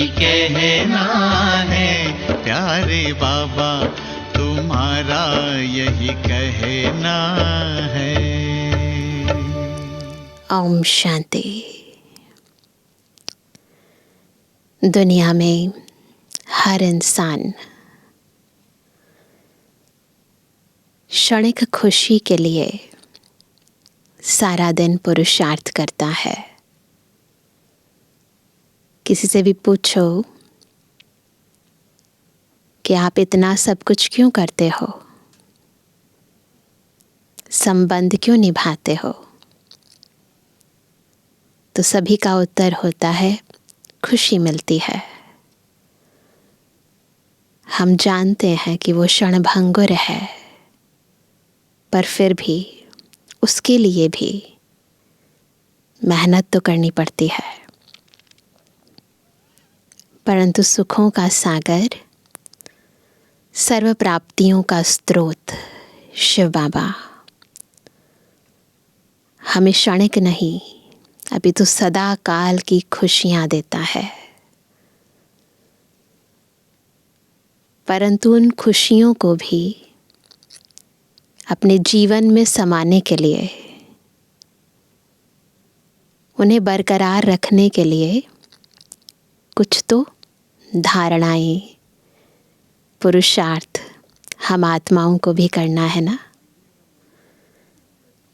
यही कहना है, प्यारे बाबा तुम्हारा यही कहना है। ओम शांति। दुनिया में हर इंसान क्षणिक खुशी के लिए सारा दिन पुरुषार्थ करता है। किसी से भी पूछो कि आप इतना सब कुछ क्यों करते हो, संबंध क्यों निभाते हो, तो सभी का उत्तर होता है खुशी मिलती है। हम जानते हैं कि वो क्षणभंगुर है, पर फिर भी उसके लिए भी मेहनत तो करनी पड़ती है। परंतु सुखों का सागर, सर्व प्राप्तियों का स्रोत शिव बाबा हमें क्षणिक नहीं, अभी तो सदा काल की खुशियां देता है। परंतु उन खुशियों को भी अपने जीवन में समाने के लिए, उन्हें बरकरार रखने के लिए कुछ तो धारणाएं, पुरुषार्थ हम आत्माओं को भी करना है ना।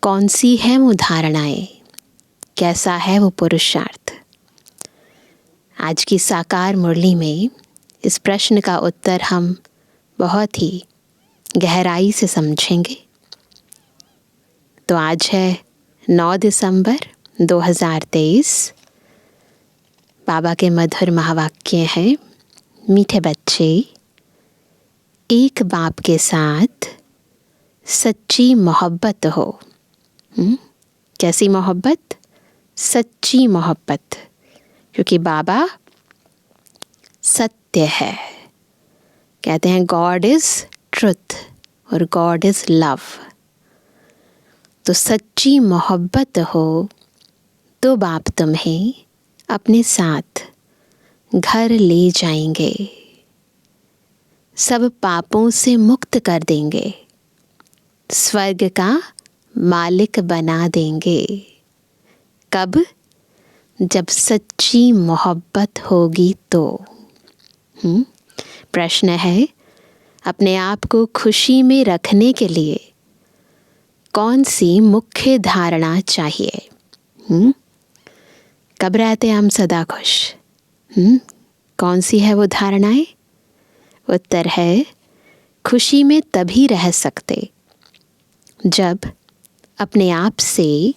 कौन सी है वो धारणाएं, कैसा है वो पुरुषार्थ? आज की साकार मुरली में इस प्रश्न का उत्तर हम बहुत ही गहराई से समझेंगे। तो आज है 9 दिसंबर 2023। बाबा के मधुर महावाक्य हैं, मीठे बच्चे एक बाप के साथ सच्ची मोहब्बत हो। कैसी मोहब्बत? सच्ची मोहब्बत, क्योंकि बाबा सत्य है। कहते हैं गॉड इज ट्रुथ और गॉड इज लव। तो सच्ची मोहब्बत हो तो बाप तुम्हें अपने साथ घर ले जाएंगे, सब पापों से मुक्त कर देंगे, स्वर्ग का मालिक बना देंगे। कब? जब सच्ची मोहब्बत होगी तो। प्रश्न है, अपने आप को खुशी में रखने के लिए कौन सी मुख्य धारणा चाहिए? कब रहते हम सदा खुश? कौन सी है वो धारणाएं? उत्तर है, खुशी में तभी रह सकते जब अपने आप से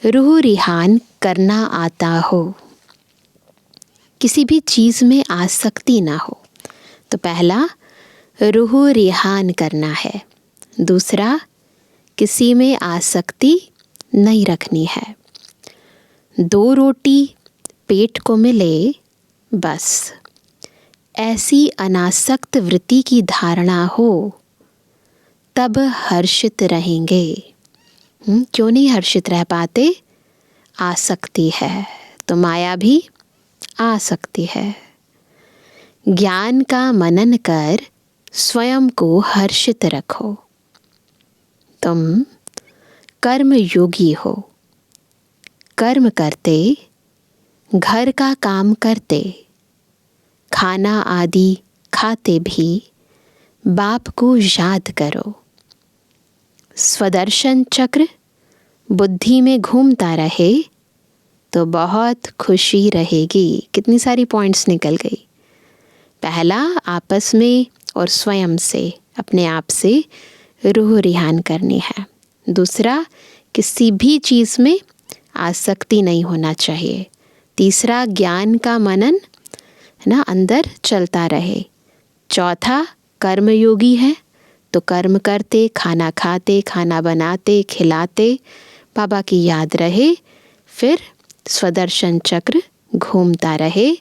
रूह रिहान करना आता हो, किसी भी चीज़ में आसक्ति ना हो। तो पहला रूह रिहान करना है, दूसरा किसी में आसक्ति नहीं रखनी है। 2 रोटी पेट को मिले बस, ऐसी अनासक्त वृत्ति की धारणा हो तब हर्षित रहेंगे। क्यों नहीं हर्षित रह पाते? आसक्ति है, तो माया भी आ सकती है। ज्ञान का मनन कर स्वयं को हर्षित रखो। तुम कर्म योगी हो, कर्म करते, घर का काम करते, खाना आदि खाते भी बाप को याद करो। स्वदर्शन चक्र बुद्धि में घूमता रहे तो बहुत खुशी रहेगी। कितनी सारी पॉइंट्स निकल गई। पहला, आपस में और स्वयं से, अपने आप से रूह रिहान करनी है। दूसरा, किसी भी चीज़ में आसक्ति नहीं होना चाहिए। तीसरा, ज्ञान का मनन ना अंदर चलता रहे। चौथा, कर्मयोगी है तो कर्म करते, खाना खाते, खाना बनाते, खिलाते, बाबा की याद रहे, फिर स्वदर्शन चक्र घूमता रहे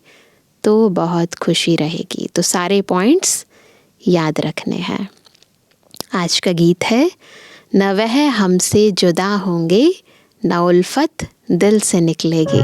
तो बहुत खुशी रहेगी। तो सारे पॉइंट्स याद रखने हैं। आज का गीत है, न वह हमसे जुदा होंगे, न उल्फत दिल से निकलेगी।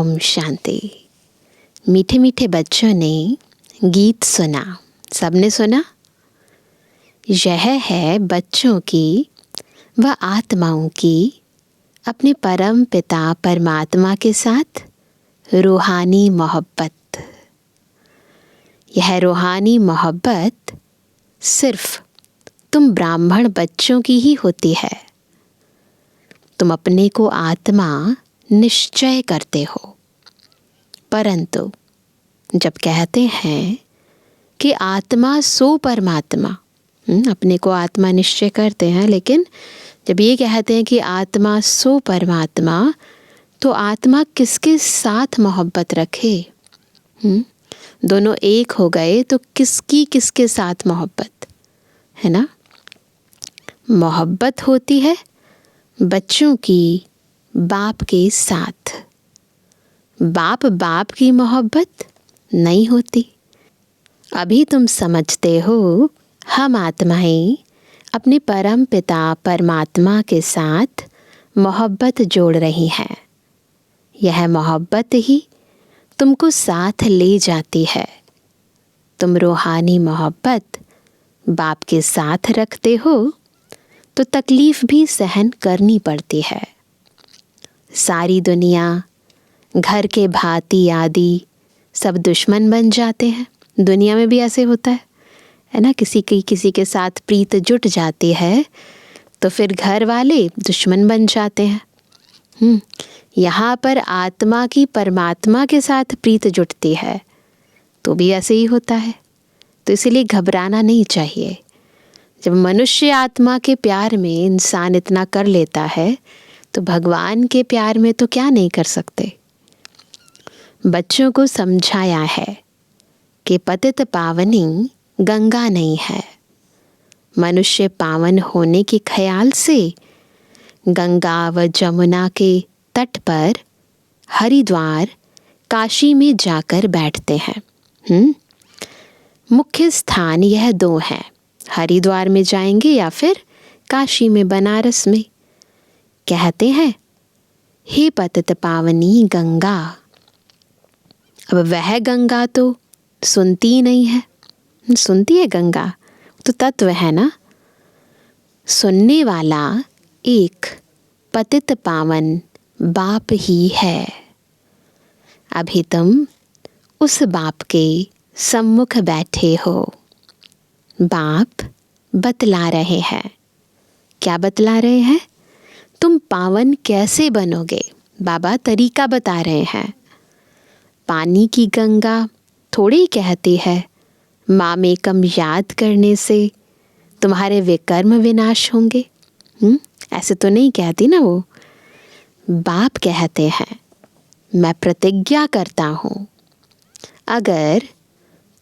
ओम शांति। मीठे मीठे बच्चों ने गीत सुना, सबने सुना। यह है बच्चों की व आत्माओं की अपने परम पिता परमात्मा के साथ रूहानी मोहब्बत। यह रूहानी मोहब्बत सिर्फ तुम ब्राह्मण बच्चों की ही होती है। तुम अपने को आत्मा निश्चय करते हो, परंतु जब कहते हैं कि आत्मा सो परमात्मा, अपने को आत्मा निश्चय करते हैं, लेकिन जब ये कहते हैं कि आत्मा सो परमात्मा, तो आत्मा किसके साथ मोहब्बत रखे? दोनों एक हो गए तो किसकी किसके साथ मोहब्बत है ना? मोहब्बत होती है बच्चों की बाप के साथ। बाप की मोहब्बत नहीं होती। अभी तुम समझते हो हम आत्माएं अपने परम पिता परमात्मा के साथ मोहब्बत जोड़ रही हैं। यह मोहब्बत ही तुमको साथ ले जाती है। तुम रूहानी मोहब्बत बाप के साथ रखते हो तो तकलीफ भी सहन करनी पड़ती है। सारी दुनिया, घर के भांति आदि सब दुश्मन बन जाते हैं। दुनिया में भी ऐसे होता है ना? किसी के साथ प्रीत जुट जाती है तो फिर घर वाले दुश्मन बन जाते हैं। यहाँ पर आत्मा की परमात्मा के साथ प्रीत जुटती है तो भी ऐसे ही होता है। तो इसीलिए घबराना नहीं चाहिए। जब मनुष्य आत्मा के प्यार में इंसान इतना कर लेता है तो भगवान के प्यार में तो क्या नहीं कर सकते। बच्चों को समझाया है कि पतित पावनी गंगा नहीं है। मनुष्य पावन होने के ख्याल से गंगा व जमुना के तट पर हरिद्वार, काशी में जाकर बैठते हैं। मुख्य स्थान यह दो हैं, हरिद्वार में जाएंगे या फिर काशी में, बनारस में। कहते हैं हे पतित पावनी गंगा। अब वह गंगा तो सुनती नहीं है। सुनती है गंगा? तो तत्व है ना। सुनने वाला एक पतित पावन बाप ही है। अभी तुम उस बाप के सम्मुख बैठे हो। बाप बतला रहे हैं। क्या बतला रहे हैं? तुम पावन कैसे बनोगे? बाबा तरीका बता रहे हैं। पानी की गंगा थोड़ी कहती है मामेकम याद करने से तुम्हारे विकर्म विनाश होंगे। ऐसे तो नहीं कहती ना वो। बाप कहते हैं मैं प्रतिज्ञा करता हूँ, अगर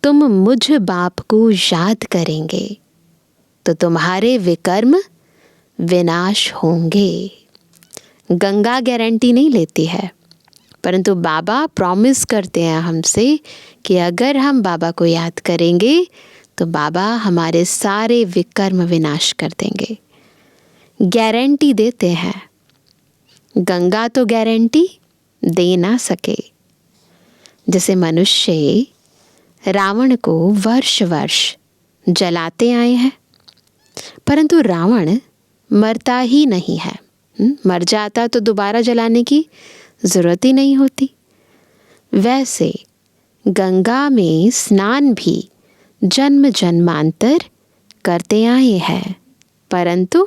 तुम मुझ बाप को याद करेंगे तो तुम्हारे विकर्म विनाश होंगे। गंगा गारंटी नहीं लेती है, परंतु बाबा प्रॉमिस करते हैं हमसे कि अगर हम बाबा को याद करेंगे तो बाबा हमारे सारे विकर्म विनाश कर देंगे। गारंटी देते हैं। गंगा तो गारंटी दे ना सके। जैसे मनुष्य रावण को वर्ष वर्ष जलाते आए हैं, परंतु रावण मरता ही नहीं है। मर जाता तो दोबारा जलाने की जरूरत ही नहीं होती। वैसे गंगा में स्नान भी जन्म जन्मांतर करते आए हैं, परंतु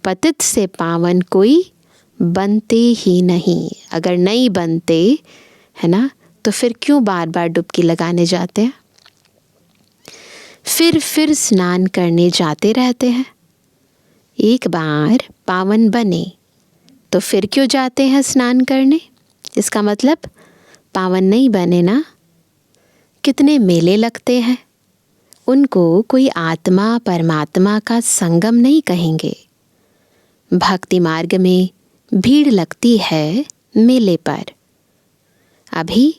पतित से पावन कोई बनते ही नहीं। अगर नहीं बनते है ना, तो फिर क्यों बार बार डुबकी लगाने जाते हैं? फिर स्नान करने जाते रहते हैं। एक बार पावन बने तो फिर क्यों जाते हैं स्नान करने? इसका मतलब पावन नहीं बने ना। कितने मेले लगते हैं, उनको कोई आत्मा परमात्मा का संगम नहीं कहेंगे। भक्ति मार्ग में भीड़ लगती है मेले पर। अभी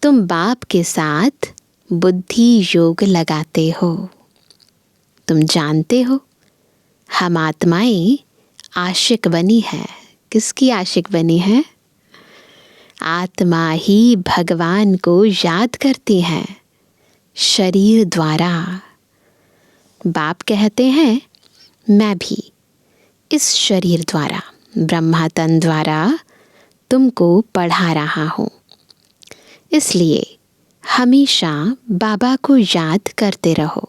तुम बाप के साथ बुद्धि योग लगाते हो। तुम जानते हो हम आत्माएं आशिक बनी है। किसकी आशिक बनी है? आत्मा ही भगवान को याद करती है शरीर द्वारा। बाप कहते हैं, मैं भी इस शरीर द्वारा, ब्रह्मा तन द्वारा तुमको पढ़ा रहा हूँ। इसलिए हमेशा बाबा को याद करते रहो।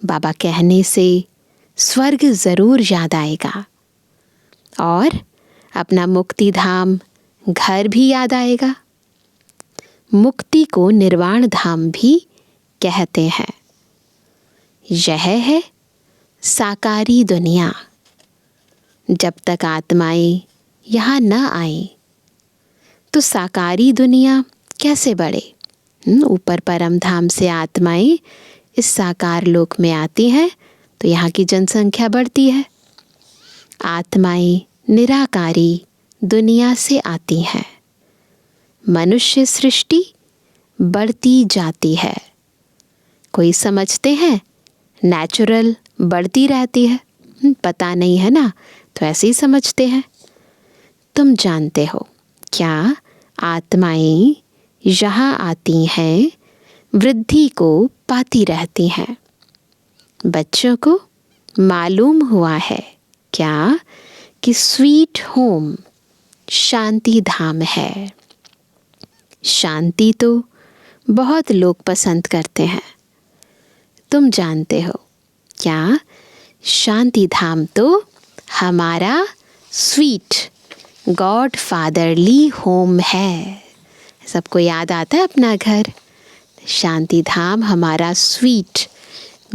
बाबा कहने से स्वर्ग ज़रूर याद आएगा और अपना मुक्ति धाम घर भी याद आएगा। मुक्ति को निर्वाण धाम भी कहते हैं। यह है साकारी दुनिया। जब तक आत्माएं यहाँ न आए तो साकारी दुनिया कैसे बढ़े? ऊपर परम धाम से आत्माएं इस साकार लोक में आती हैं तो यहाँ की जनसंख्या बढ़ती है। आत्माएं निराकारी दुनिया से आती हैं, मनुष्य सृष्टि बढ़ती जाती है। कोई समझते हैं नेचुरल बढ़ती रहती है, पता नहीं है ना, तो ऐसे ही समझते हैं। तुम जानते हो क्या आत्माएं यहाँ आती हैं, वृद्धि को पाती रहती हैं। बच्चों को मालूम हुआ है क्या कि स्वीट होम शांति धाम है। शांति तो बहुत लोग पसंद करते हैं। तुम जानते हो क्या शांति धाम तो हमारा स्वीट गॉड फादरली होम है। सबको याद आता है अपना घर। शांति धाम हमारा स्वीट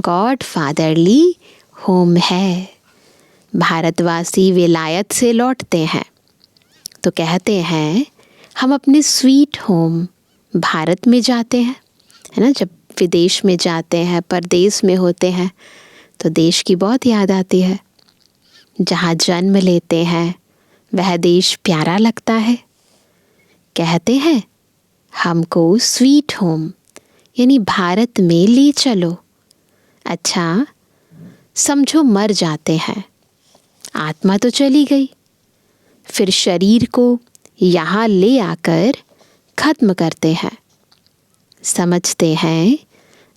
गॉड फादरली होम है। भारतवासी विलायत से लौटते हैं तो कहते हैं हम अपने स्वीट होम भारत में जाते हैं, है ना। जब विदेश में जाते हैं, परदेश में होते हैं तो देश की बहुत याद आती है। जहाँ जन्म लेते हैं वह देश प्यारा लगता है। कहते हैं हमको स्वीट होम यानी भारत में ले चलो। अच्छा, समझो मर जाते हैं, आत्मा तो चली गई, फिर शरीर को यहाँ ले आकर खत्म करते हैं। समझते हैं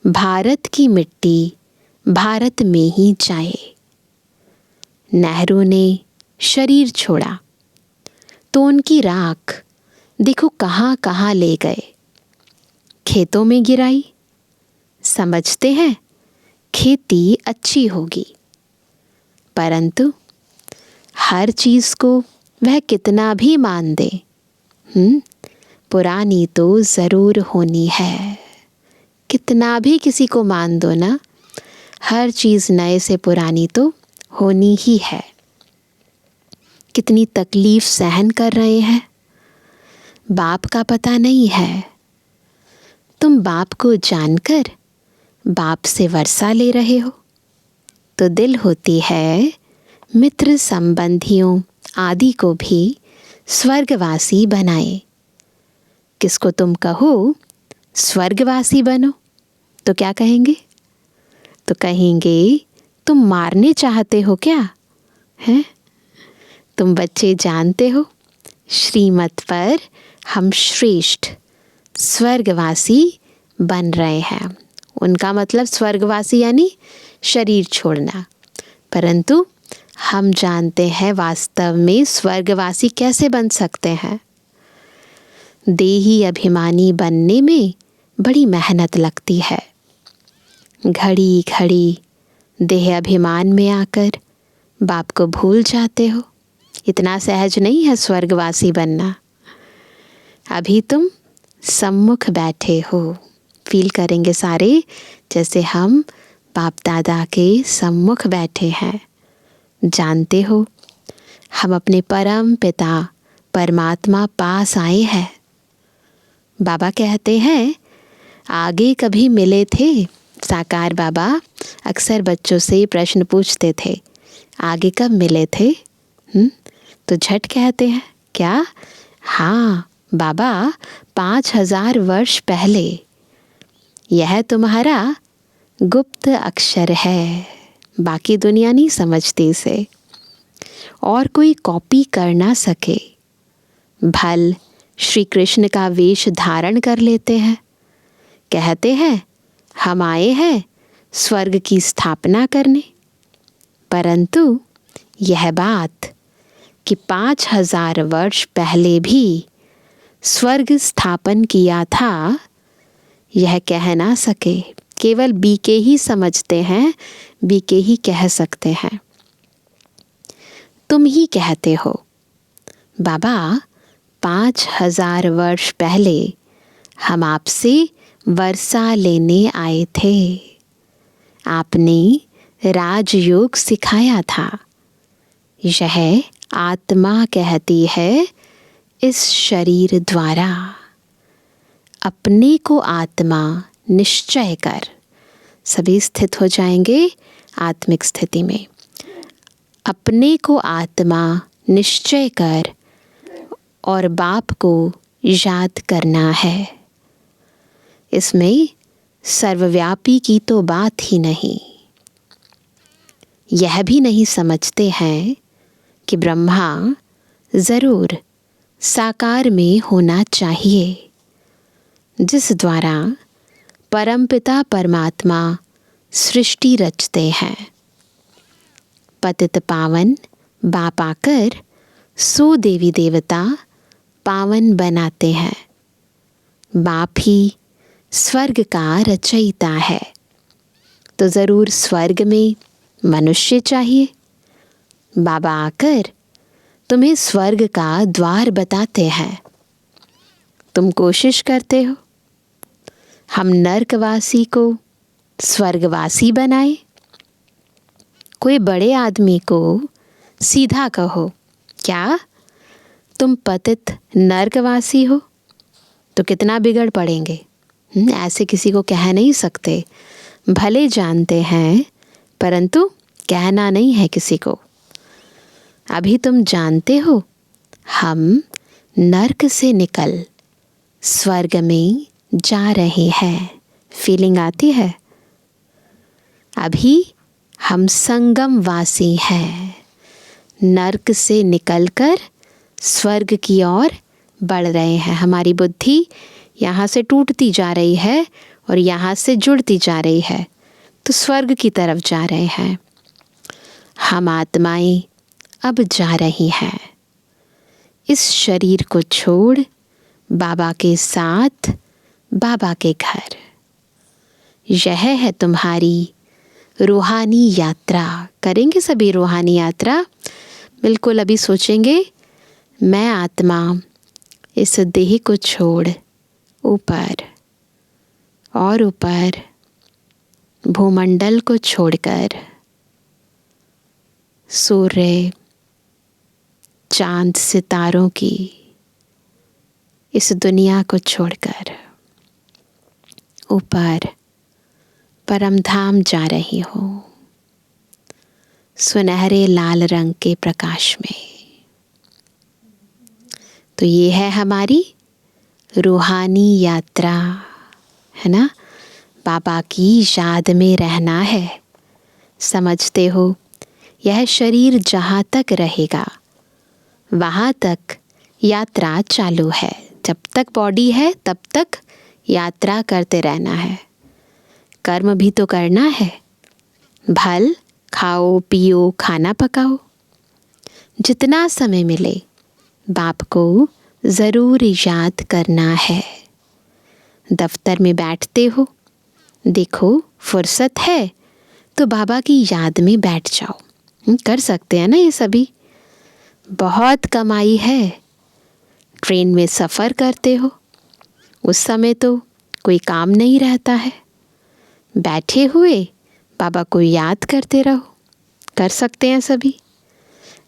भारत की मिट्टी भारत में ही जाए। नेहरू ने शरीर छोड़ा तो उनकी राख देखो कहाँ कहाँ ले गए, खेतों में गिराई। समझते हैं खेती अच्छी होगी, परंतु हर चीज़ को वह कितना भी मान दे, पुरानी तो ज़रूर होनी है। कितना भी किसी को मान दो ना, हर चीज़ नए से पुरानी तो होनी ही है। कितनी तकलीफ़ सहन कर रहे हैं, बाप का पता नहीं है। तुम बाप को जानकर बाप से वर्षा ले रहे हो तो दिल होती है मित्र संबंधियों आदि को भी स्वर्गवासी बनाए। किसको तुम कहो स्वर्गवासी बनो तो क्या कहेंगे? तो कहेंगे तुम मारने चाहते हो क्या हैं? तुम बच्चे जानते हो श्रीमत पर हम श्रेष्ठ स्वर्गवासी बन रहे हैं। उनका मतलब स्वर्गवासी यानी शरीर छोड़ना, परंतु हम जानते हैं वास्तव में स्वर्गवासी कैसे बन सकते हैं। देही अभिमानी बनने में बड़ी मेहनत लगती है। घड़ी घड़ी देह अभिमान में आकर बाप को भूल जाते हो। इतना सहज नहीं है स्वर्गवासी बनना। अभी तुम सम्मुख बैठे हो, फील करेंगे सारे जैसे हम बाप दादा के सम्मुख बैठे हैं। जानते हो हम अपने परम पिता परमात्मा पास आए हैं। बाबा कहते हैं आगे कभी मिले थे। साकार बाबा अक्सर बच्चों से प्रश्न पूछते थे, आगे कब मिले थे? तो झट कहते हैं क्या? हाँ बाबा, 5000 वर्ष पहले। यह तुम्हारा गुप्त अक्षर है, बाकी दुनिया नहीं समझती इसे, और कोई कॉपी कर ना सके। भल श्री कृष्ण का वेश धारण कर लेते हैं, कहते हैं हम आए हैं स्वर्ग की स्थापना करने। परंतु यह बात कि 5000 वर्ष पहले भी स्वर्ग स्थापन किया था, यह कह ना सके। केवल बीके ही समझते हैं, बीके ही कह सकते हैं। तुम ही कहते हो बाबा 5000 वर्ष पहले हम आपसे वर्षा लेने आए थे, आपने राजयोग सिखाया था। यह आत्मा कहती है इस शरीर द्वारा। अपने को आत्मा निश्चय कर, सभी स्थित हो जाएंगे आत्मिक स्थिति में। अपने को आत्मा निश्चय कर और बाप को याद करना है। इसमें सर्वव्यापी की तो बात ही नहीं। यह भी नहीं समझते हैं कि ब्रह्मा ज़रूर साकार में होना चाहिए, जिस द्वारा परमपिता परमात्मा सृष्टि रचते हैं। पतित पावन बाप आकर 100 देवी देवता पावन बनाते हैं। बाप ही स्वर्ग का रचयिता है, तो ज़रूर स्वर्ग में मनुष्य चाहिए। बाबा आकर तुम्हें स्वर्ग का द्वार बताते हैं। तुम कोशिश करते हो हम नरकवासी को स्वर्गवासी बनाए। कोई बड़े आदमी को सीधा कहो, क्या तुम पतित नरकवासी हो, तो कितना बिगड़ पड़ेंगे। ऐसे किसी को कह नहीं सकते। भले जानते हैं परंतु कहना नहीं है किसी को। अभी तुम जानते हो हम नरक से निकल स्वर्ग में जा रहे हैं। फीलिंग आती है। अभी हम संगम वासी हैं, नरक से निकलकर स्वर्ग की ओर बढ़ रहे हैं। हमारी बुद्धि यहाँ से टूटती जा रही है और यहाँ से जुड़ती जा रही है, तो स्वर्ग की तरफ जा रहे हैं। हम आत्माएं अब जा रही हैं इस शरीर को छोड़ बाबा के साथ, बाबा के घर। यह है तुम्हारी रूहानी यात्रा। करेंगे सभी रूहानी यात्रा। बिल्कुल अभी सोचेंगे मैं आत्मा इस देह को छोड़ ऊपर और ऊपर भूमंडल को छोड़कर सूर्य, चांद, सितारों की इस दुनिया को छोड़कर ऊपर परमधाम जा रही हूँ, सुनहरे लाल रंग के प्रकाश में। तो ये है हमारी रूहानी यात्रा, है ना। बाबा की याद में रहना है। समझते हो यह शरीर जहाँ तक रहेगा वहाँ तक यात्रा चालू है। जब तक बॉडी है तब तक यात्रा करते रहना है। कर्म भी तो करना है। भल खाओ पियो, खाना पकाओ। जितना समय मिले बाप को ज़रूर याद करना है। दफ्तर में बैठते हो, देखो फुर्सत है तो बाबा की याद में बैठ जाओ। कर सकते हैं ना ये सभी। बहुत कमाई है। ट्रेन में सफ़र करते हो, उस समय तो कोई काम नहीं रहता है। बैठे हुए बाबा को याद करते रहो। कर सकते हैं सभी।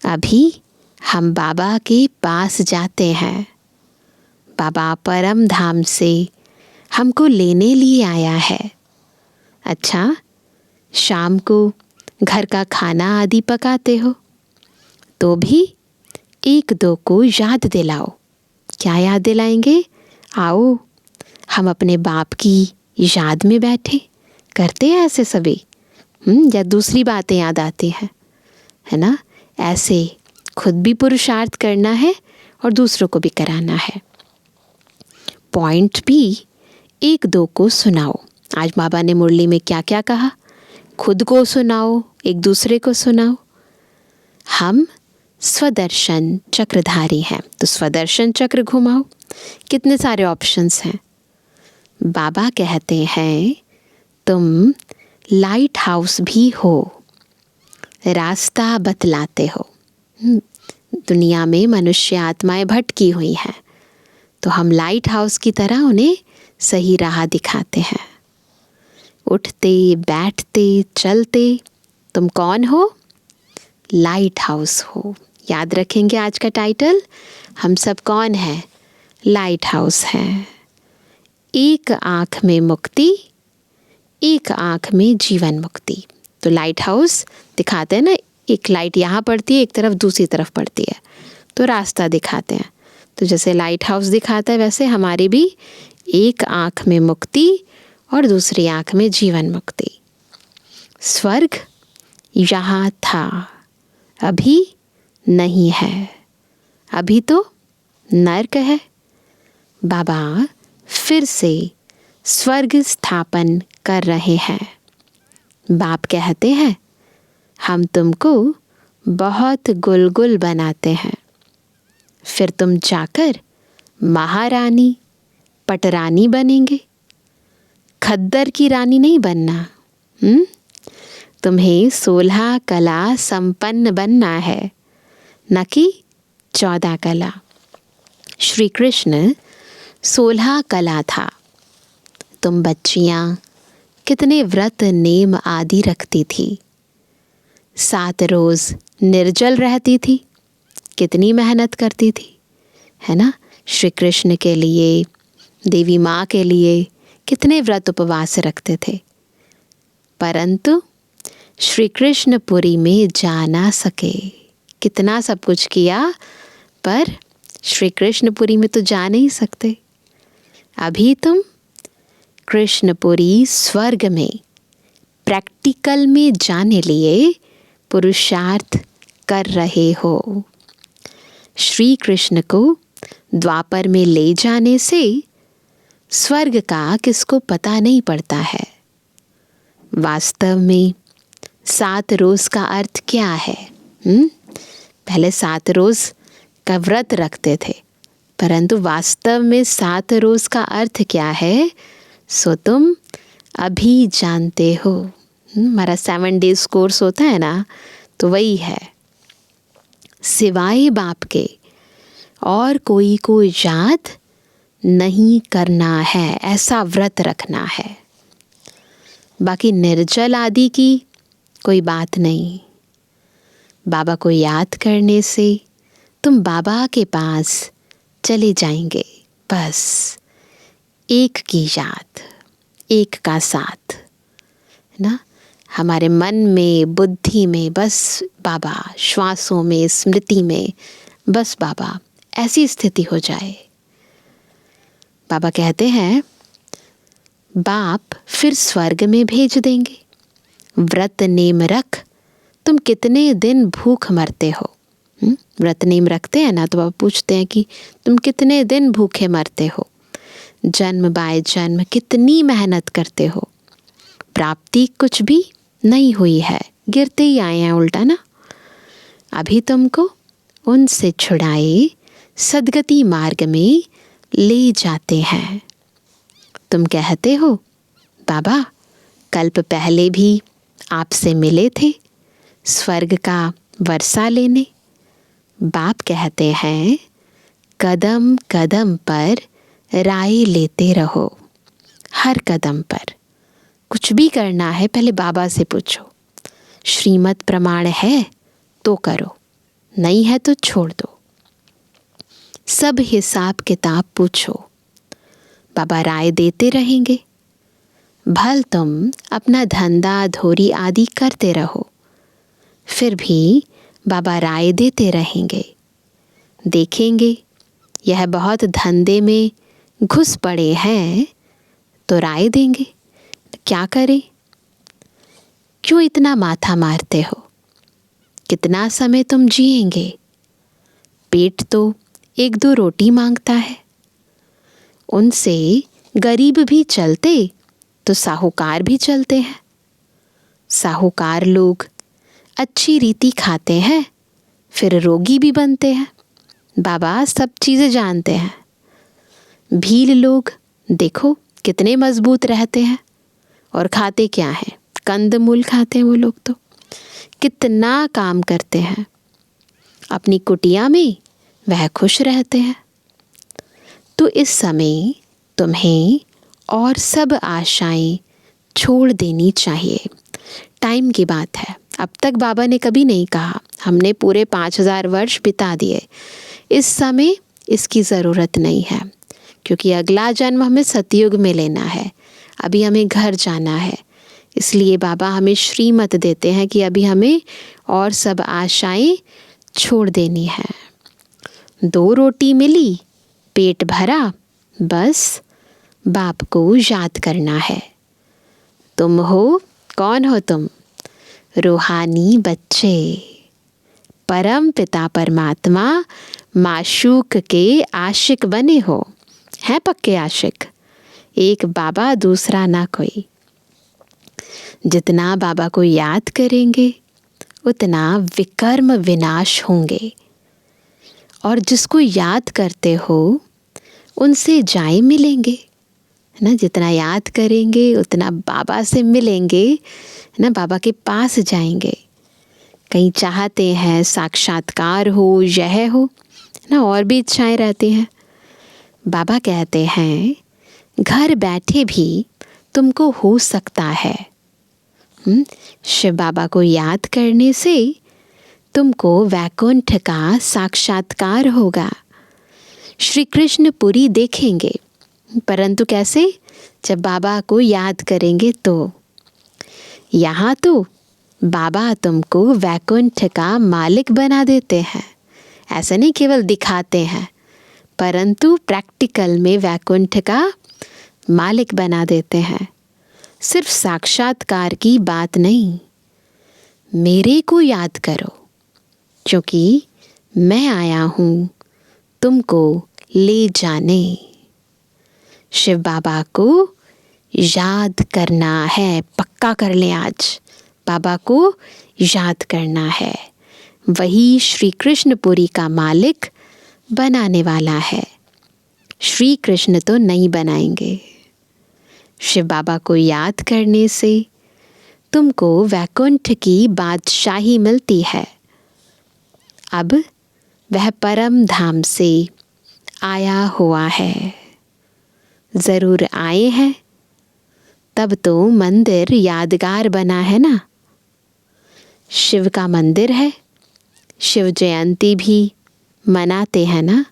अभी हम बाबा के पास जाते हैं। बाबा परम धाम से हमको लेने लिए आया है। अच्छा, शाम को घर का खाना आदि पकाते हो तो भी 1-2 को याद दिलाओ। क्या याद दिलाएंगे? आओ हम अपने बाप की याद में बैठे। करते हैं ऐसे सभी। या दूसरी बातें याद आती हैं, है ना। ऐसे खुद भी पुरुषार्थ करना है और दूसरों को भी कराना है। पॉइंट भी एक दो को सुनाओ। आज बाबा ने मुरली में क्या क्या कहा, खुद को सुनाओ, एक दूसरे को सुनाओ। हम स्वदर्शन चक्रधारी हैं, तो स्वदर्शन चक्र घुमाओ। कितने सारे ऑप्शंस हैं। बाबा कहते हैं तुम लाइट हाउस भी हो, रास्ता बतलाते हो। दुनिया में मनुष्य आत्माएं भटकी हुई हैं, तो हम लाइट हाउस की तरह उन्हें सही राह दिखाते हैं। उठते बैठते चलते तुम कौन हो? लाइट हाउस हो। याद रखेंगे आज का टाइटल, हम सब कौन हैं? लाइट हाउस हैं। एक आँख में मुक्ति, एक आँख में जीवन मुक्ति। तो लाइट हाउस दिखाते हैं ना, एक लाइट यहाँ पड़ती है, एक तरफ दूसरी तरफ पड़ती है, तो रास्ता दिखाते हैं। तो जैसे लाइट हाउस दिखाता है, वैसे हमारी भी एक आँख में मुक्ति और दूसरी आँख में जीवन मुक्ति। स्वर्ग यहाँ था, अभी नहीं है, अभी तो नर्क है। बाबा फिर से स्वर्ग स्थापन कर रहे हैं। बाप कहते हैं हम तुमको बहुत गुलगुल बनाते हैं, फिर तुम जाकर महारानी पटरानी बनेंगे। खद्दर की रानी नहीं बनना। तुम्हें 16 कला संपन्न बनना है, न कि 14 कला। श्री कृष्ण 16 कला था। तुम बच्चियां कितने व्रत नेम आदि रखती थी, 7 रोज निर्जल रहती थी, कितनी मेहनत करती थी, है ना। श्री कृष्ण के लिए, देवी माँ के लिए कितने व्रत उपवास रखते थे, परंतु श्री कृष्णपुरी में जा ना सके। कितना सब कुछ किया, पर श्री कृष्णपुरी में तो जा नहीं सकते। अभी तुम कृष्णपुरी स्वर्ग में प्रैक्टिकल में जाने लिए पुरुषार्थ कर रहे हो। श्री कृष्ण को द्वापर में ले जाने से स्वर्ग का किसको पता नहीं पड़ता है। वास्तव में 7 रोज का अर्थ क्या है? पहले 7 रोज का व्रत रखते थे, परंतु वास्तव में 7 रोज का अर्थ क्या है, सो तुम अभी जानते हो। हमारा 7 डेज कोर्स होता है ना, तो वही है। सिवाय बाप के और कोई को याद नहीं करना है, ऐसा व्रत रखना है। बाकी निर्जल आदि की कोई बात नहीं। बाबा को याद करने से तुम बाबा के पास चले जाएंगे। बस एक की याद, एक का साथ, है ना। हमारे मन में, बुद्धि में बस बाबा, श्वासों में, स्मृति में बस बाबा, ऐसी स्थिति हो जाए। बाबा कहते हैं बाप फिर स्वर्ग में भेज देंगे। व्रत नेम रख, तुम कितने दिन भूख मरते हो। व्रत नेम रखते हैं ना, तो बाबा पूछते हैं कि तुम कितने दिन भूखे मरते हो, जन्म बाय जन्म कितनी मेहनत करते हो, प्राप्ति कुछ भी नहीं हुई है, गिरते ही आए हैं उल्टा ना। अभी तुमको उनसे छुड़ाए सदगति मार्ग में ले जाते हैं। तुम कहते हो बाबा कल्प पहले भी आपसे मिले थे स्वर्ग का वर्षा लेने। बाप कहते हैं कदम कदम पर राय लेते रहो। हर कदम पर कुछ भी करना है, पहले बाबा से पूछो। श्रीमत प्रमाण है तो करो, नहीं है तो छोड़ दो। सब हिसाब किताब पूछो, बाबा राय देते रहेंगे। भल तुम अपना धंधा धोरी आदि करते रहो, फिर भी बाबा राय देते रहेंगे। देखेंगे यह बहुत धंधे में घुस पड़े हैं तो राय देंगे। क्या करें? क्यों इतना माथा मारते हो? कितना समय तुम जिएंगे? पेट तो 1-2 रोटी मांगता है। उनसे गरीब भी चलते तो साहूकार भी चलते हैं। साहूकार लोग अच्छी रीति खाते हैं, फिर रोगी भी बनते हैं। बाबा सब चीज़ें जानते हैं। भील लोग देखो कितने मजबूत रहते हैं, और खाते क्या हैं? कंदमूल खाते हैं वो लोग। तो कितना काम करते हैं, अपनी कुटिया में वह खुश रहते हैं। तो इस समय तुम्हें और सब आशाएं छोड़ देनी चाहिए। टाइम की बात है। अब तक बाबा ने कभी नहीं कहा हमने पूरे 5000 वर्ष बिता दिए, इस समय इसकी ज़रूरत नहीं है, क्योंकि अगला जन्म हमें सतयुग में लेना है। अभी हमें घर जाना है, इसलिए बाबा हमें श्रीमत देते हैं कि अभी हमें और सब आशाएं छोड़ देनी है। 2 रोटी मिली, पेट भरा, बस बाप को याद करना है। तुम हो, कौन हो तुम? रूहानी बच्चे, परम पिता परमात्मा माशूक के आशिक बने हो। हैं पक्के आशिक, एक बाबा दूसरा ना कोई। जितना बाबा को याद करेंगे उतना विकर्म विनाश होंगे, और जिसको याद करते हो उनसे जाए मिलेंगे, है ना। जितना याद करेंगे उतना बाबा से मिलेंगे, है ना, बाबा के पास जाएंगे। कहीं चाहते हैं साक्षात्कार हो, यह हो, है ना, और भी इच्छाएं रहती हैं। बाबा कहते हैं घर बैठे भी तुमको हो सकता है। शिव बाबा को याद करने से तुमको वैकुंठ का साक्षात्कार होगा। श्री कृष्ण पुरी देखेंगे, परंतु कैसे? जब बाबा को याद करेंगे तो। यहाँ तो बाबा तुमको वैकुंठ का मालिक बना देते हैं। ऐसा नहीं केवल दिखाते हैं, परंतु प्रैक्टिकल में वैकुंठ का मालिक बना देते हैं। सिर्फ साक्षात्कार की बात नहीं, मेरे को याद करो, क्योंकि मैं आया हूँ तुमको ले जाने। शिव बाबा को याद करना है, पक्का कर लें आज। बाबा को याद करना है, वही श्री कृष्णपुरी का मालिक बनाने वाला है। श्री कृष्ण तो नहीं बनाएंगे। शिव बाबा को याद करने से तुमको वैकुंठ की बादशाही मिलती है। अब वह परम धाम से आया हुआ है। ज़रूर आए हैं, तब तो मंदिर यादगार बना है ना। शिव का मंदिर है, शिव जयंती भी मनाते हैं ना,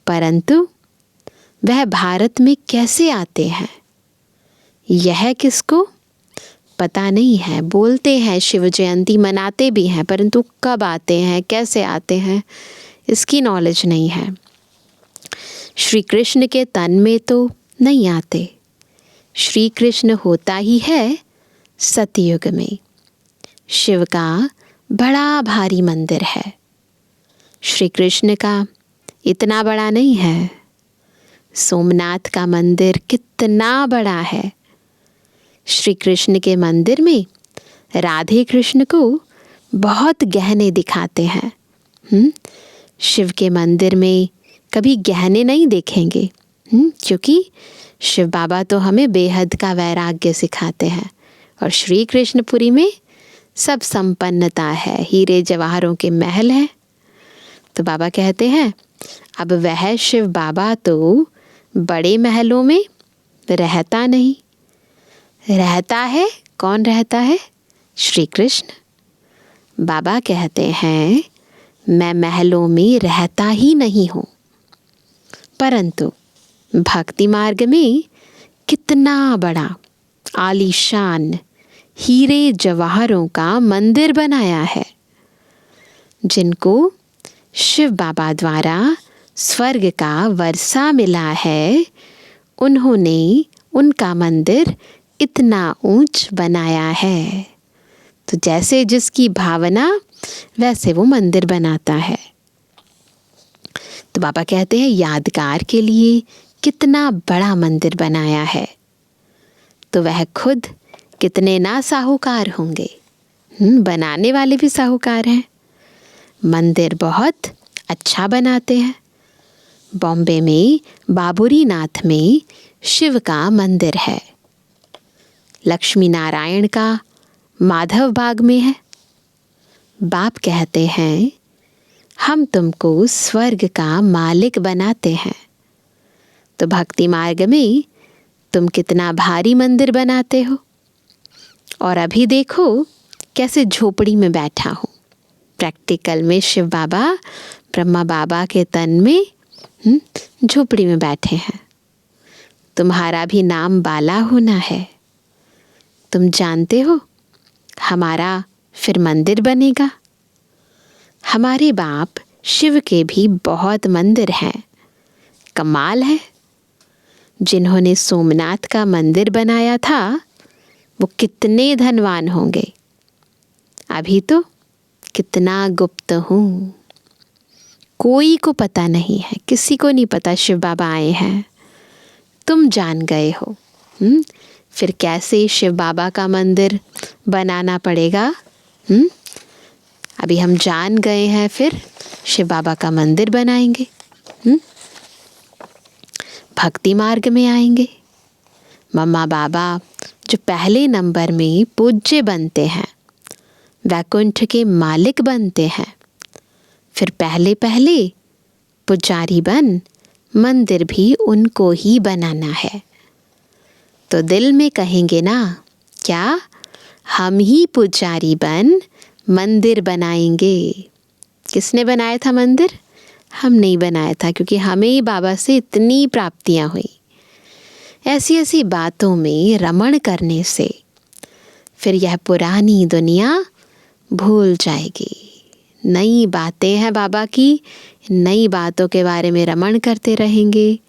परंतु वह भारत में कैसे आते हैं यह किसको पता नहीं है। बोलते हैं शिव जयंती मनाते भी हैं, परंतु कब आते हैं, कैसे आते हैं, इसकी नॉलेज नहीं है। श्री कृष्ण के तन में तो नहीं आते। श्री कृष्ण होता ही है सतयुग में। शिव का बड़ा भारी मंदिर है, श्री कृष्ण का इतना बड़ा नहीं है। सोमनाथ का मंदिर कितना बड़ा है। श्री कृष्ण के मंदिर में राधे कृष्ण को बहुत गहने दिखाते हैं। शिव के मंदिर में कभी गहने नहीं देखेंगे, क्योंकि शिव बाबा तो हमें बेहद का वैराग्य सिखाते हैं, और श्री कृष्णपुरी में सब संपन्नता है, हीरे जवाहरों के महल हैं। तो बाबा कहते हैं अब वह शिव बाबा तो बड़े महलों में रहता नहीं, रहता है कौन रहता है? श्री कृष्ण। बाबा कहते हैं मैं महलों में रहता ही नहीं हूँ, परंतु भक्ति मार्ग में कितना बड़ा आलीशान हीरे जवाहरों का मंदिर बनाया है, जिनको शिव बाबा द्वारा स्वर्ग का वर्षा मिला है। उन्होंने उनका मंदिर इतना ऊंच बनाया है। तो जैसे जिसकी भावना वैसे वो मंदिर बनाता है। तो बाबा कहते हैं यादगार के लिए कितना बड़ा मंदिर बनाया है, तो वह खुद कितने ना साहूकार होंगे। बनाने वाले भी साहूकार हैं। मंदिर बहुत अच्छा बनाते हैं। बॉम्बे में बाबूरी नाथ में शिव का मंदिर है। लक्ष्मी नारायण का माधव बाग में है। बाप कहते हैं, हम तुमको स्वर्ग का मालिक बनाते हैं। तो भक्ति मार्ग में तुम कितना भारी मंदिर बनाते हो, और अभी देखो कैसे झोपड़ी में बैठा हूँ। प्रैक्टिकल में शिव बाबा ब्रह्मा बाबा के तन में झोपड़ी में बैठे हैं। तुम्हारा भी नाम बाला होना है। तुम जानते हो हमारा फिर मंदिर बनेगा। हमारे बाप शिव के भी बहुत मंदिर हैं। कमाल है। जिन्होंने सोमनाथ का मंदिर बनाया था वो कितने धनवान होंगे। अभी तो कितना गुप्त हूँ, कोई को पता नहीं है, किसी को नहीं पता शिव बाबा आए हैं। तुम जान गए हो। फिर कैसे शिव बाबा का मंदिर बनाना पड़ेगा। अभी हम जान गए हैं, फिर शिव बाबा का मंदिर बनाएंगे। भक्ति मार्ग में आएंगे। मम्मा बाबा जो पहले नंबर में पूज्य बनते हैं, वैकुंठ के मालिक बनते हैं, फिर पहले पहले पुजारी बन मंदिर भी उनको ही बनाना है। तो दिल में कहेंगे ना, क्या हम ही पुजारी बन मंदिर बनाएंगे। किसने बनाया था मंदिर? हम नहीं बनाया था, क्योंकि हमें ही बाबा से इतनी प्राप्तियां हुई। ऐसी ऐसी बातों में रमण करने से फिर यह पुरानी दुनिया भूल जाएगी। नई बातें हैं बाबा की, नई बातों के बारे में रमण करते रहेंगे,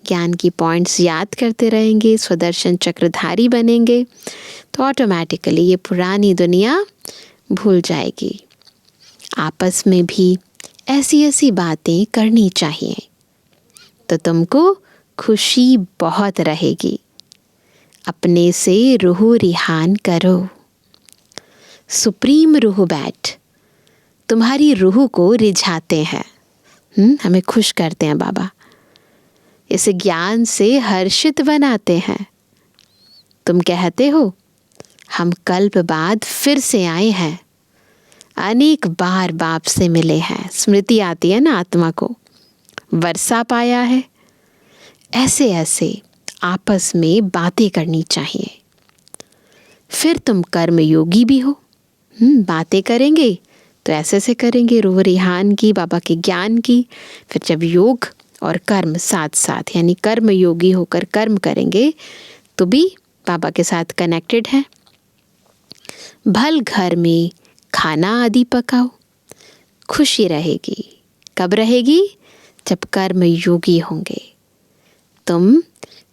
ज्ञान की पॉइंट्स याद करते रहेंगे, स्वदर्शन चक्रधारी बनेंगे, तो ऑटोमेटिकली ये पुरानी दुनिया भूल जाएगी। आपस में भी ऐसी ऐसी बातें करनी चाहिए, तो तुमको खुशी बहुत रहेगी। अपने से रूह रिहान करो। सुप्रीम रूह बैठ तुम्हारी रूह को रिझाते हैं। हमें खुश करते हैं बाबा। इस ज्ञान से हर्षित बनाते हैं। तुम कहते हो हम कल्प बाद फिर से आए हैं, अनेक बार बाप से मिले हैं। स्मृति आती है ना आत्मा को, वर्षा पाया है। ऐसे ऐसे आपस में बातें करनी चाहिए। फिर तुम कर्म योगी भी हो। बातें करेंगे तो ऐसे से करेंगे, रूह रिहान की, बाबा के ज्ञान की। फिर जब योग और कर्म साथ साथ, यानी कर्म योगी होकर कर्म करेंगे तो भी बाबा के साथ कनेक्टेड है। भल घर में खाना आदि पकाओ, खुशी रहेगी। कब रहेगी? जब कर्म योगी होंगे। तुम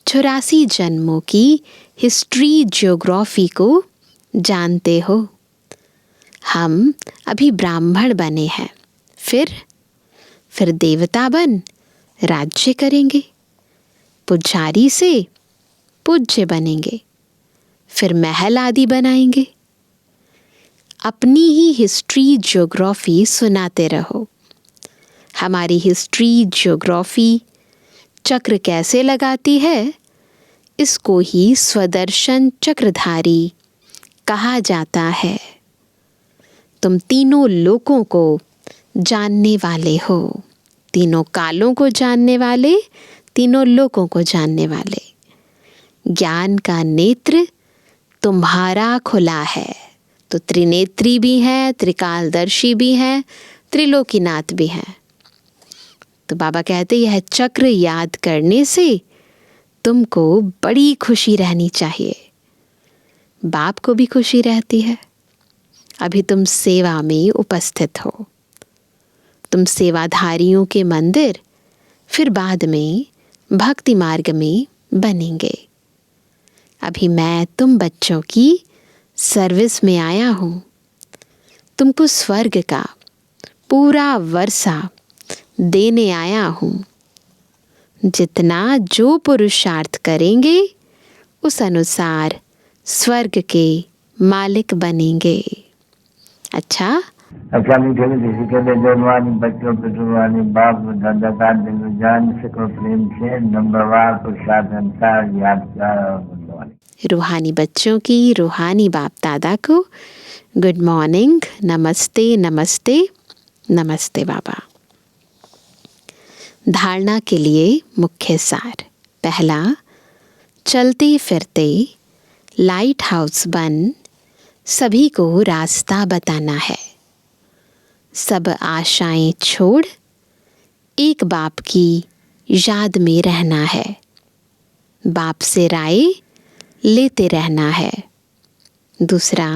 84 जन्मों की हिस्ट्री ज्योग्राफी को जानते हो। हम अभी ब्राह्मण बने हैं, फिर देवता बन राज्य करेंगे, पुजारी से पूज्य बनेंगे, फिर महल आदि बनाएंगे। अपनी ही हिस्ट्री ज्योग्राफी सुनाते रहो। हमारी हिस्ट्री ज्योग्राफी चक्र कैसे लगाती है, इसको ही स्वदर्शन चक्रधारी कहा जाता है। तुम तीनों लोकों को जानने वाले हो, तीनों कालों को जानने वाले, तीनों लोकों को जानने वाले। ज्ञान का नेत्र तुम्हारा खुला है, तो त्रिनेत्री भी है, त्रिकालदर्शी भी है, त्रिलोकीनाथ भी है। तो बाबा कहते यह चक्र याद करने से तुमको बड़ी खुशी रहनी चाहिए। बाप को भी खुशी रहती है। अभी तुम सेवा में उपस्थित हो। तुम सेवाधारियों के मंदिर फिर बाद में भक्ति मार्ग में बनेंगे। अभी मैं तुम बच्चों की सर्विस में आया हूँ। तुमको स्वर्ग का पूरा वर्षा देने आया हूँ। जितना जो पुरुषार्थ करेंगे उस अनुसार स्वर्ग के मालिक बनेंगे। अच्छा, मीठे मीठे कहते जन्मानी बच्चों पे जुर्मानी बाप दादा का दिल जान सको प्रेम से नंबरवार पुरुषार्थ अनुसार याद कर। रूहानी बच्चों की रूहानी बाप दादा को गुड मॉर्निंग, नमस्ते नमस्ते नमस्ते बाबा। धारणा के लिए मुख्य सार। पहला, चलते फिरते लाइट हाउस बन सभी को रास्ता बताना है। सब आशाएं छोड़ एक बाप की याद में रहना है। बाप से राय लेते रहना है। दूसरा,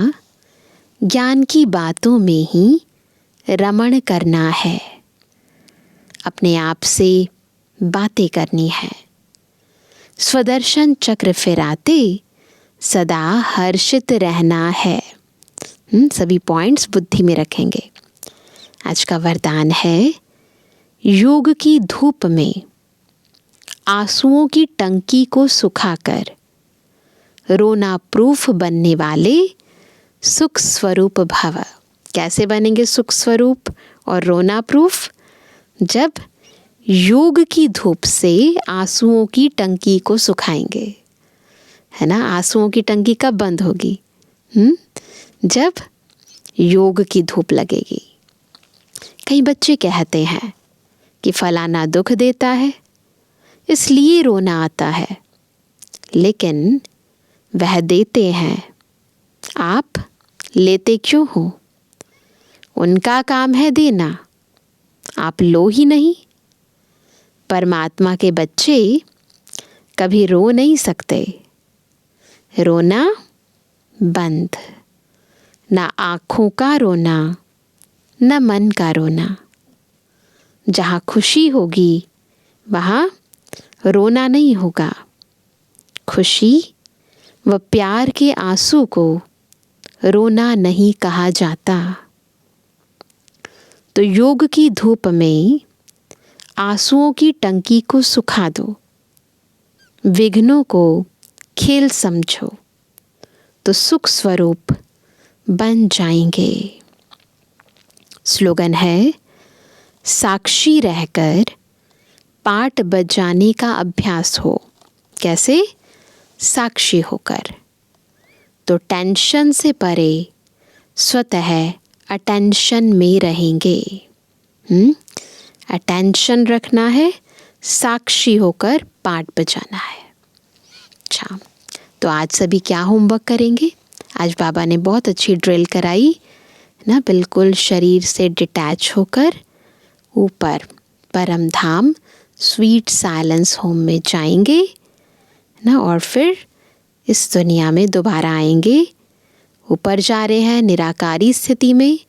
ज्ञान की बातों में ही रमण करना है। अपने आप से बातें करनी है। स्वदर्शन चक्र फिराते सदा हर्षित रहना है। सभी पॉइंट्स बुद्धि में रखेंगे। आज का वरदान है, योग की धूप में आंसुओं की टंकी को सुखाकर रोना प्रूफ बनने वाले सुख स्वरूप भव। कैसे बनेंगे सुख स्वरूप और रोना प्रूफ? जब योग की धूप से आंसुओं की टंकी को सुखाएंगे, है ना। आंसुओं की टंकी कब बंद होगी? जब योग की धूप लगेगी। कई बच्चे कहते हैं कि फलाना दुख देता है इसलिए रोना आता है, लेकिन वह देते हैं, आप लेते क्यों हो? उनका काम है देना, आप लो ही नहीं। परमात्मा के बच्चे कभी रो नहीं सकते। रोना बंद, ना आँखों का रोना न मन का रोना। जहाँ खुशी होगी वहाँ रोना नहीं होगा। खुशी व प्यार के आंसू को रोना नहीं कहा जाता। तो योग की धूप में आंसुओं की टंकी को सुखा दो। विघ्नों को खेल समझो तो सुख स्वरूप बन जाएंगे। स्लोगन है, साक्षी रहकर पाठ बजाने का अभ्यास हो। कैसे? साक्षी होकर। तो टेंशन से परे स्वतः अटेंशन में रहेंगे। अटेंशन रखना है, साक्षी होकर पाठ बजाना है। अच्छा, तो आज सभी क्या होमवर्क करेंगे? आज बाबा ने बहुत अच्छी ड्रिल कराई ना। बिल्कुल शरीर से डिटैच होकर ऊपर परम धाम स्वीट साइलेंस होम में जाएंगे ना, और फिर इस दुनिया में दोबारा आएंगे। ऊपर जा रहे हैं निराकारी स्थिति में,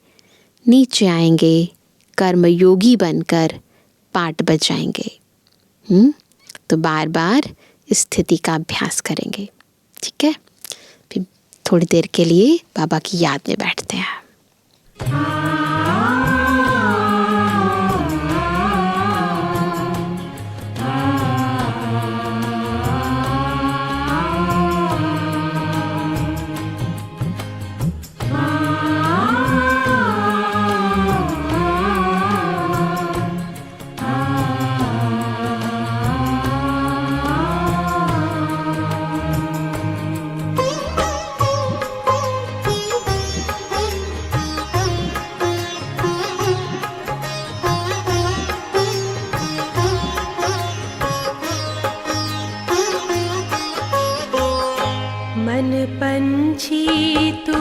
नीचे आएंगे कर्मयोगी बनकर पाठ बजाएंगे। तो बार बार इस स्थिति का अभ्यास करेंगे। ठीक है, फिर थोड़ी देर के लिए बाबा की याद में बैठते हैं। मन पंछी तू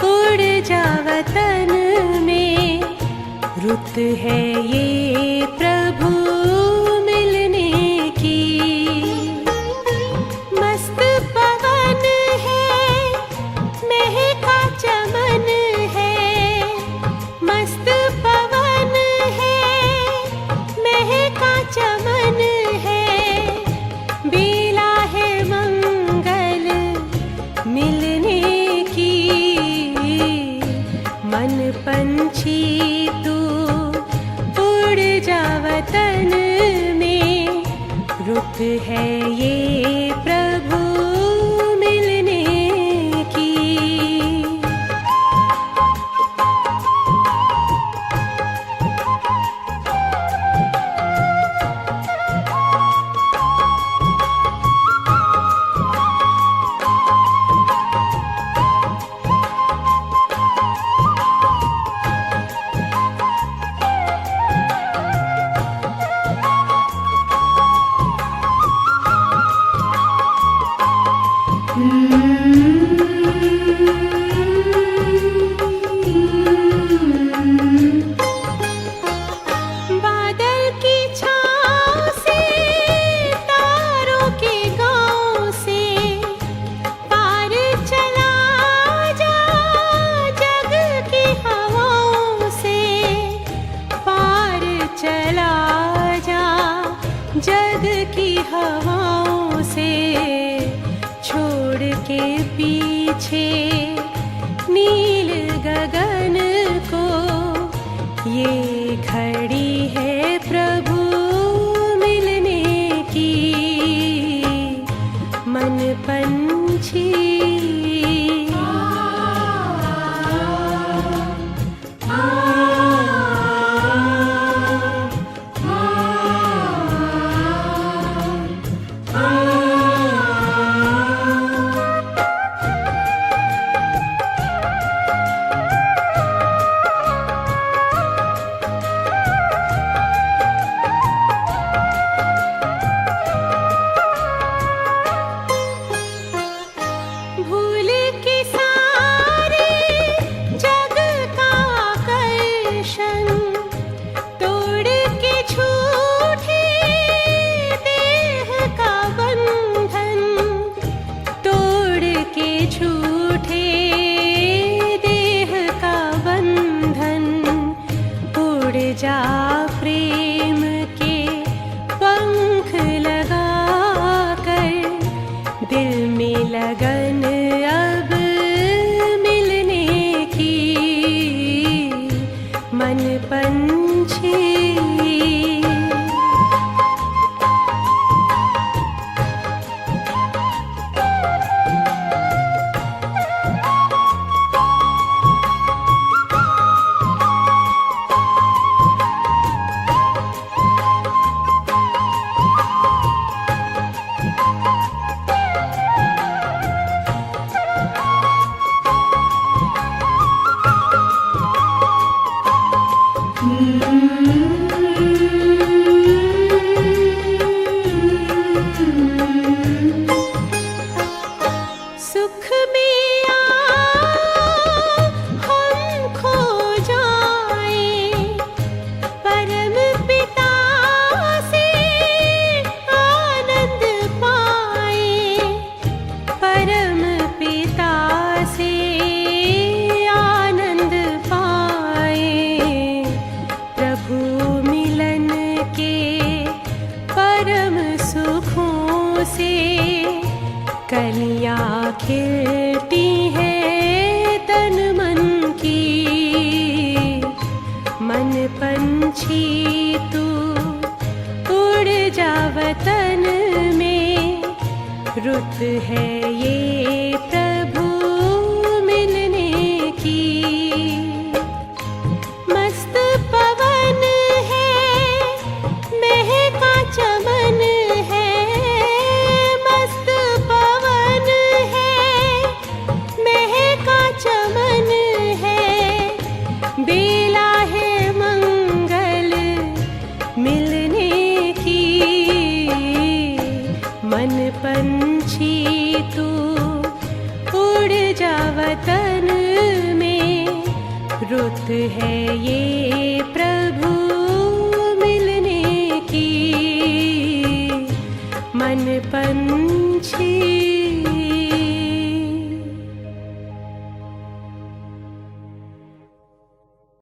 उड़ जा वतन में, रुत है ये प्रभु मिलने की। मस्त पवन है महका चमन है, मस्त पवन है महका चमन है। बेला है मंगल मिलने की। मन पंछी तू उड़ है ये प्रभु मिलने की। बादल की छाँव से, तारों के गाँव से, पार चला जा जग की हवाओं से, पार चला जा जग की हवाओं से, छोड़ के पीछे नील गगन को, ये घड़ी है प्रभु मिलने की। मन पंछी भूल के सारे जग का आकर्षण, तोड़ के झूठे देह का बंधन, तोड़ के झूठे देह का बंधन, उड़ जा प्रेम के पंख लगा कर, दिल में लगन अब मिलने की। मन पंछी सुख में हम खो जाए, परम पिता से आनंद पाए, परम पिता से आनंद पाए, प्रभु मिलन के परम सुखों से, कलियाँ खिलती है तन मन की। मन पंछी तू उड़ जा वतन में, रुत है ये प्रभु मिलने की। मस्त पवन है, महका चमन है, मस्त पवन है, महका चमन है, बेला है मंगल मिलने की। मन पंछी तू उड़ जा वतन में, रुत है ये प्रभु मिलने की। मन पंछी